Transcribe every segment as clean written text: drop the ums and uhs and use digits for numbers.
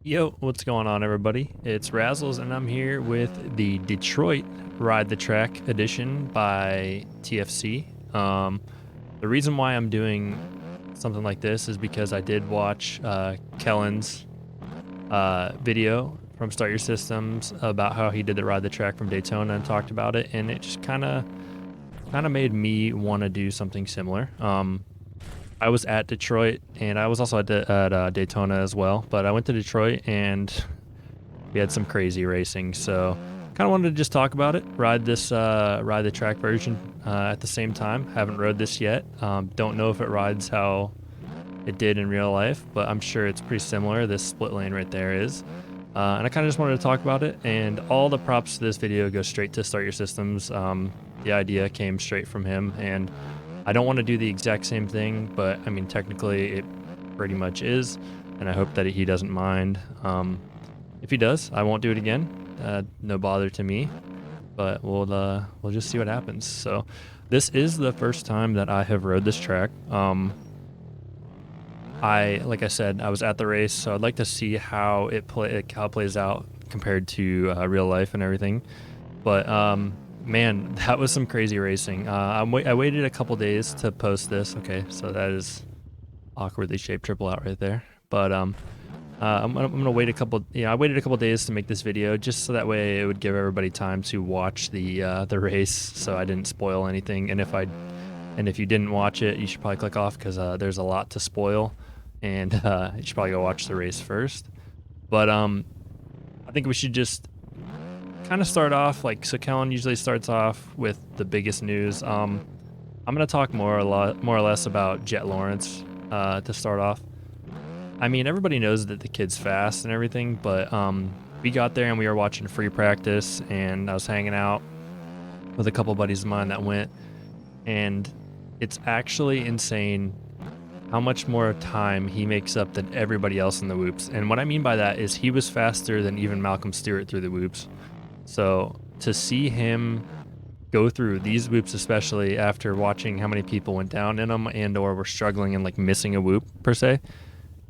Yo, what's going on, everybody? It's Razzles, and I'm here with the Detroit Ride the Track edition by TFC. The reason why I'm doing something like this is because I did watch Kellen's video from Start Your Systems about how he did the Ride the Track from Daytona and talked about it, and it just kind of made me want to do something similar. I was at Detroit, and I was also at Daytona as well. But I went to Detroit, and we had some crazy racing. So, kind of wanted to just talk about it, ride the track version at the same time. Haven't rode this yet. Don't know if it rides how it did in real life, but I'm sure it's pretty similar. This split lane right there is. And I kind of just wanted to talk about it. And all the props to this video go straight to Start Your Systems. The idea came straight from him, and I don't want to do the exact same thing, but I mean, technically it pretty much is, and I hope that he doesn't mind. If he does, I won't do it again. No bother to me, but we'll just see what happens. So this is the first time that I have rode this track. Like I said, I was at the race, so I'd like to see how it plays out compared to real life and everything. But man, that was some crazy racing. I waited a couple days to post this. Okay, so that is awkwardly shaped triple out right there. But I'm gonna wait a couple. I waited a couple days to make this video just so that way it would give everybody time to watch the race, so I didn't spoil anything. And if you didn't watch it, you should probably click off because there's a lot to spoil, and you should probably go watch the race first. But I think we should just kind of start off so Kellen usually starts off with the biggest news. I'm gonna talk more or less about Jet Lawrence to start off. I mean, everybody knows that the kid's fast and everything, but we got there and we were watching free practice, and I was hanging out with a couple buddies of mine that went, and it's actually insane how much more time he makes up than everybody else in the whoops. And what I mean by that is he was faster than even Malcolm Stewart through the whoops. So to see him go through these whoops, especially after watching how many people went down in them and or were struggling and missing a whoop per se,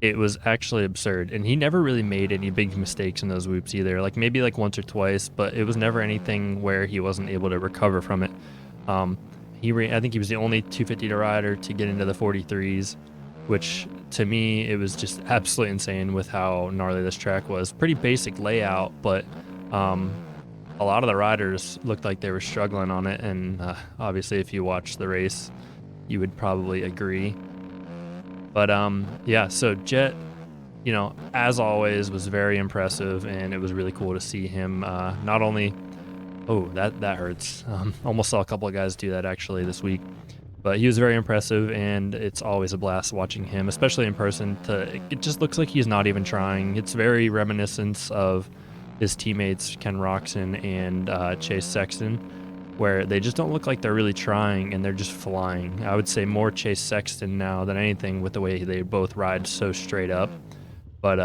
it was actually absurd. And he never really made any big mistakes in those whoops either. Maybe once or twice, but it was never anything where he wasn't able to recover from it. I think he was the only 250 rider to get into the 43s, which to me, it was just absolutely insane with how gnarly this track was. Pretty basic layout, but a lot of the riders looked like they were struggling on it, and obviously if you watch the race, you would probably agree. But yeah, so Jet, as always, was very impressive, and it was really cool to see him not only... Oh, that hurts. Almost saw a couple of guys do that actually this week. But he was very impressive, and it's always a blast watching him, especially in person. It just looks like he's not even trying. It's very reminiscent of his teammates Ken Roxon and Chase Sexton, where they just don't look like they're really trying, and they're just flying. I would say more Chase Sexton now than anything, with the way they both ride so straight up. But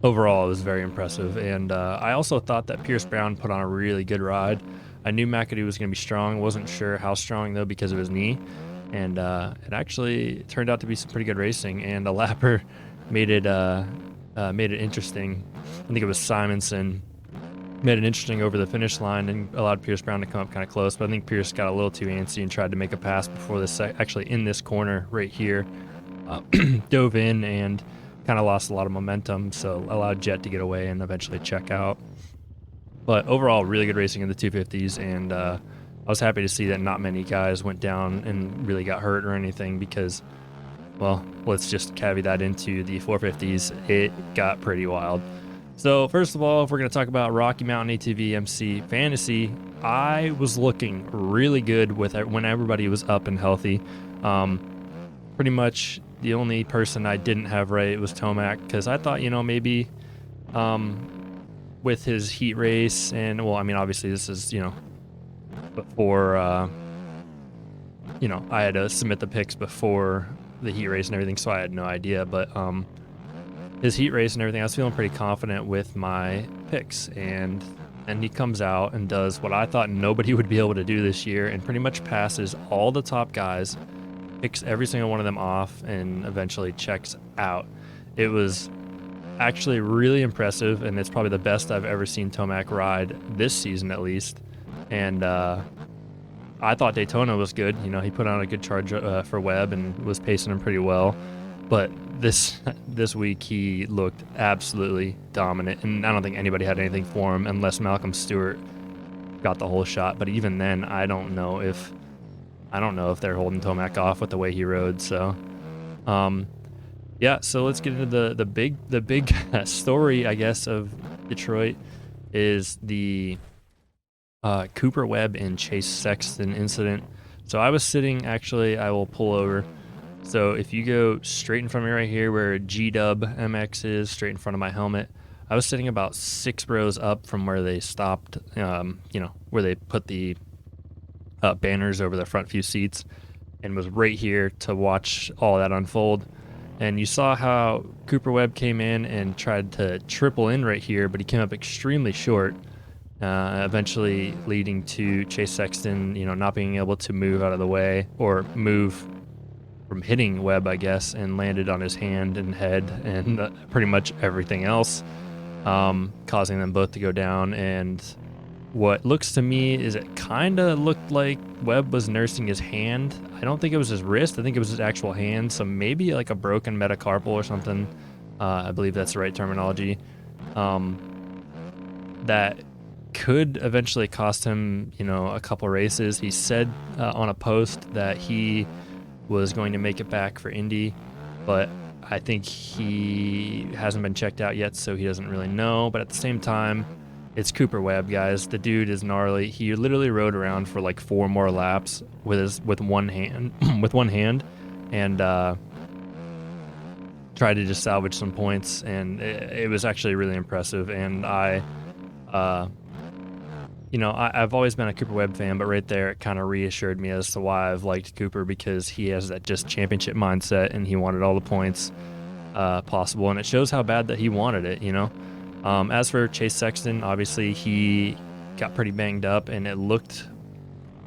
overall, it was very impressive. And I also thought that Pierce Brown put on a really good ride. I knew McAdoo was going to be strong. Wasn't sure how strong, though, because of his knee. And it actually turned out to be some pretty good racing. And a lapper made it interesting. I think it was Simonson made it interesting over the finish line and allowed Pierce Brown to come up kind of close. But I think Pierce got a little too antsy and tried to make a pass before this, actually in this corner right here, dove in and kind of lost a lot of momentum, so allowed Jet to get away and eventually check out. But overall, really good racing in the 250s, and I was happy to see that not many guys went down and really got hurt or anything, because, well, let's just caveat that into the 450s. It got pretty wild. So first of all, if we're going to talk about Rocky Mountain ATV MC Fantasy, I was looking really good when everybody was up and healthy. Pretty much the only person I didn't have right was Tomac, because I thought, maybe with his heat race, and, well, I mean, obviously this is, before, I had to submit the picks before the heat race and everything, so I had no idea, but his heat race and everything, I was feeling pretty confident with my picks, and he comes out and does what I thought nobody would be able to do this year, and pretty much passes all the top guys, picks every single one of them off, and eventually checks out. It was actually really impressive, and it's probably the best I've ever seen Tomac ride this season at least. And I thought Daytona was good. You know, he put on a good charge for Webb and was pacing him pretty well. But this week he looked absolutely dominant, and I don't think anybody had anything for him unless Malcolm Stewart got the whole shot. But even then, I don't know if they're holding Tomac off with the way he rode. So, yeah. So let's get into the big story, I guess, of Detroit is the Cooper Webb and Chase Sexton incident. So I was sitting, actually, I will pull over. So if you go straight in front of me right here where G-Dub MX is, straight in front of my helmet, I was sitting about 6 rows up from where they stopped, you know, where they put the banners over the front few seats, and was right here to watch all that unfold. And you saw how Cooper Webb came in and tried to triple in right here, but he came up extremely short, eventually leading to Chase Sexton, you know, not being able to move out of the way or move from hitting Webb, I guess, and landed on his hand and head and pretty much everything else, causing them both to go down. And what looks to me is it kind of looked like Webb was nursing his hand. I don't think it was his wrist. I think it was his actual hand. So maybe like a broken metacarpal or something. I believe that's the right terminology. That could eventually cost him, you know, a couple races. He said on a post that he was going to make it back for Indy, but I think he hasn't been checked out yet, so he doesn't really know. But at the same time, it's Cooper Webb, guys. The dude is gnarly. He literally rode around for like 4 more laps with one hand, and tried to just salvage some points, and it was actually really impressive. And you know, I've always been a Cooper Webb fan, but right there it kind of reassured me as to why I've liked Cooper, because he has that just championship mindset, and he wanted all the points possible, and it shows how bad that he wanted it, you know. As for Chase Sexton, obviously he got pretty banged up, and it looked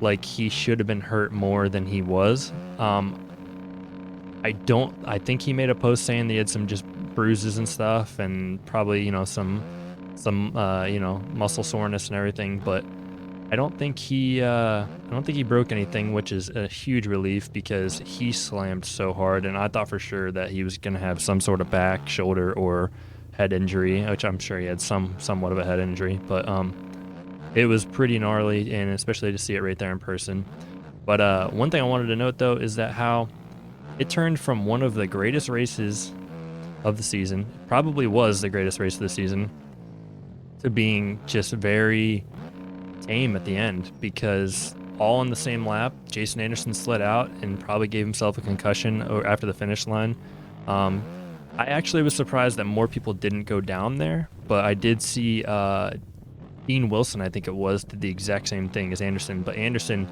like he should have been hurt more than he was. I think he made a post saying that he had some just bruises and stuff, and probably, you know, some you know, muscle soreness and everything, but I don't think he broke anything, which is a huge relief, because he slammed so hard, and I thought for sure that he was gonna have some sort of back, shoulder, or head injury, which I'm sure he had somewhat of a head injury, but it was pretty gnarly, and especially to see it right there in person. But one thing I wanted to note, though, is that how it turned from one of the greatest races of the season, probably was the greatest race of the season, to being just very tame at the end, because all in the same lap, Jason Anderson slid out and probably gave himself a concussion after the finish line. I actually was surprised that more people didn't go down there, but I did see Dean Wilson, I think it was, did the exact same thing as Anderson, but Anderson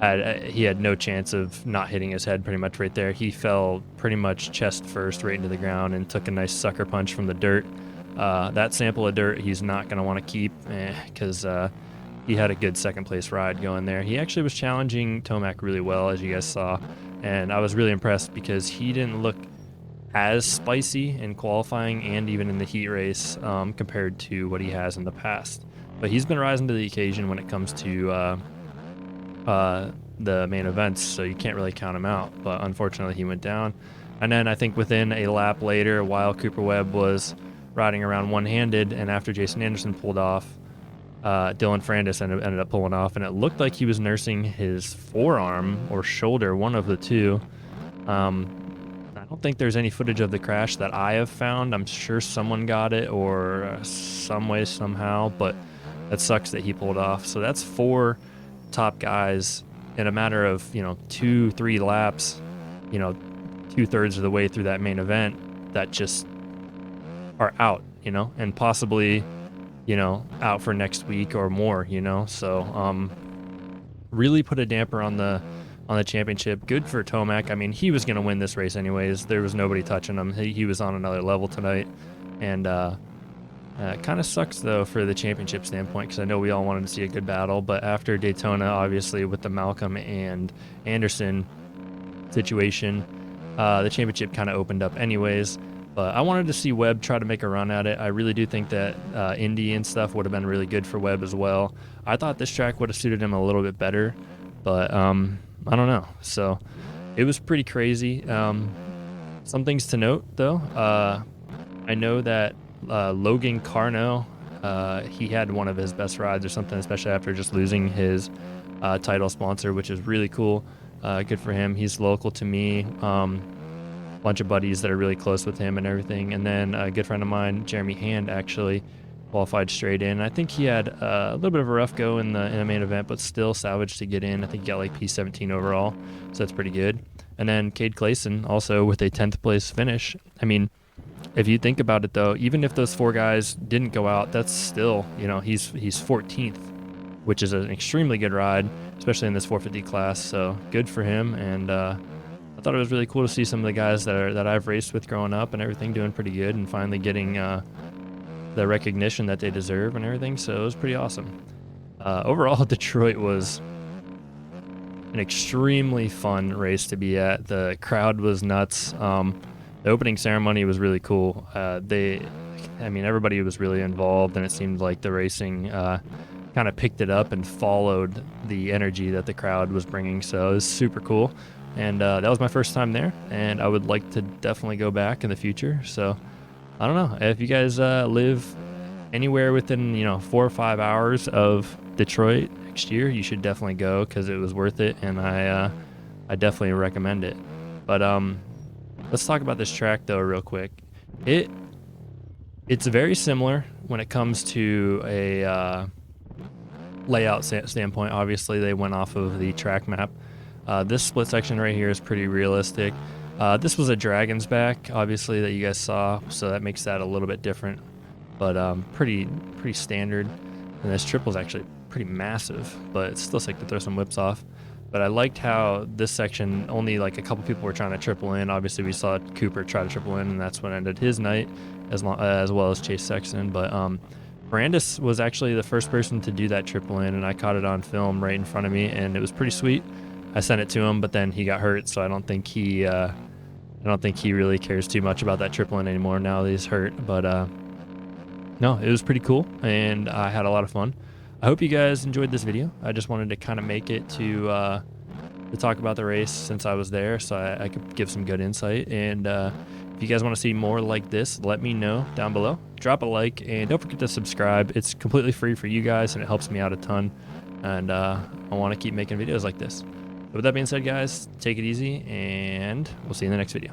had no chance of not hitting his head pretty much right there. He fell pretty much chest first right into the ground and took a nice sucker punch from the dirt. That sample of dirt he's not going to want to keep, because he had a good second place ride going there. He actually was challenging Tomac really well, as you guys saw, and I was really impressed because he didn't look as spicy in qualifying and even in the heat race compared to what he has in the past. But he's been rising to the occasion when it comes to the main events, so you can't really count him out. But unfortunately, he went down. And then I think within a lap later, while Cooper Webb was riding around one-handed, and after Jason Anderson pulled off, Dylan Frandis ended up pulling off, and it looked like he was nursing his forearm or shoulder, one of the two. I don't think there's any footage of the crash that I have found. I'm sure someone got it, or some way, somehow, but that sucks that he pulled off. So that's 4 top guys in a matter of, you know, 2-3 laps, you know, 2/3 of the way through that main event, that just are out, you know, and possibly, you know, out for next week or more, you know. So really put a damper on the championship. Good for Tomac. I mean, he was going to win this race anyways. There was nobody touching him. He was on another level tonight, and kind of sucks though for the championship standpoint, because I know we all wanted to see a good battle, but after Daytona, obviously with the Malcolm and Anderson situation, the championship kind of opened up anyways. But I wanted to see Webb try to make a run at it. I really do think that Indy and stuff would have been really good for Webb as well. I thought this track would have suited him a little bit better, but I don't know. So it was pretty crazy. Some things to note, though. I know that Logan Carno, he had one of his best rides or something, especially after just losing his title sponsor, which is really cool. Good for him. He's local to me. Bunch of buddies that are really close with him and everything. And then a good friend of mine, Jeremy Hand, actually qualified straight in. I think he had a little bit of a rough go in the main event, but still salvaged to get in. I think he got like P17 overall, so that's pretty good. And then Cade Clayson also with a 10th place finish. I mean, if you think about it though, even if those 4 guys didn't go out, that's still, you know, he's 14th, which is an extremely good ride, especially in this 450 class. So good for him. And I thought it was really cool to see some of the guys that I've raced with growing up and everything doing pretty good and finally getting the recognition that they deserve and everything. So it was pretty awesome. Overall, Detroit was an extremely fun race to be at. The crowd was nuts. The opening ceremony was really cool. Everybody was really involved, and it seemed like the racing kind of picked it up and followed the energy that the crowd was bringing. So it was super cool. And that was my first time there, and I would like to definitely go back in the future. So I don't know if you guys live anywhere within 4 or 5 hours of Detroit next year, you should definitely go because it was worth it, and I definitely recommend it. But let's talk about this track though real quick. It's very similar when it comes to a layout standpoint. Obviously, they went off of the track map. This split section right here is pretty realistic. This was a Dragon's Back, obviously, that you guys saw, so that makes that a little bit different, but pretty standard. And this triple is actually pretty massive, but it's still sick to throw some whips off. But I liked how this section, only like a couple people were trying to triple in. Obviously, we saw Cooper try to triple in, and that's what ended his night, as well as Chase Sexton. But Brandis was actually the first person to do that triple in, and I caught it on film right in front of me, and it was pretty sweet. I sent it to him, but then he got hurt, so I don't think he really cares too much about that triple in anymore now that he's hurt. But no, it was pretty cool, and I had a lot of fun. I hope you guys enjoyed this video. I just wanted to kind of make it to talk about the race since I was there, so I could give some good insight. And if you guys want to see more like this, let me know down below. Drop a like, and don't forget to subscribe. It's completely free for you guys, and it helps me out a ton. And I want to keep making videos like this. With that being said, guys, take it easy, and we'll see you in the next video.